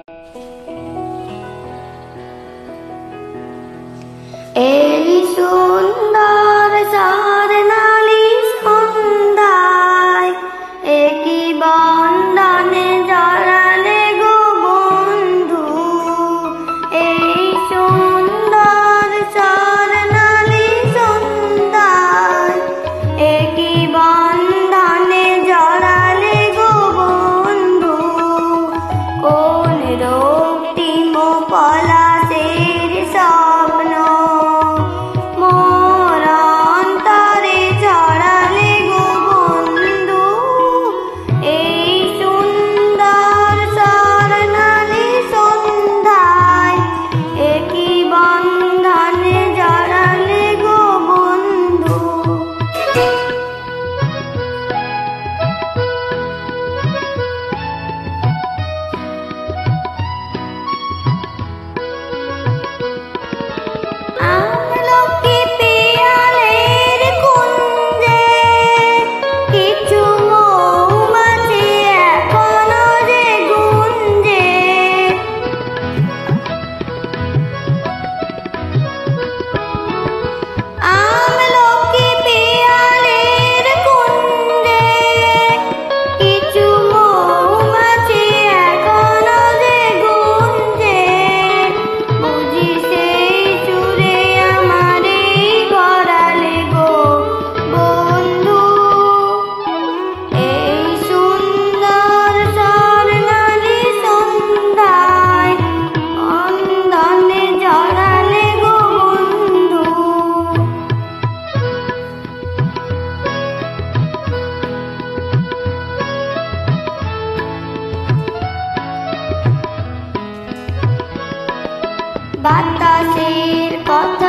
এই সুন্দর স্বর্ণালী সন্ধ্যায় একই বন্ধনে জড়ালে গো বন্ধু। এই সুন্দর স্বর্ণালী সন্ধ্যায় একই বন্ধনে জড়ালে গো বন্ধু। কোন রক্তিম পলাশের স্বপ্ন মোর অন্তরে ছড়ালে গো বন্ধু। এই সুন্দর স্বর্ণালী সন্ধ্যায় একই বন্ধনে জড়ালে গো বন্ধু। আমলকি পিয়ালের কুঞ্জে কিছু মৌমাছি এখনো যে গুঞ্জে। আমলকি পিয়ালের কুঞ্জে কিছু মৌমাছি এখনো যে গুঞ্জে। বুঝি সেই সুরে আমারে গড়ালে গো বন্ধু। এই সুন্দর স্বর্ণালী সন্ধ্যায় বন্ধনে জড়ালে গো বন্ধু। বাতাসের কথা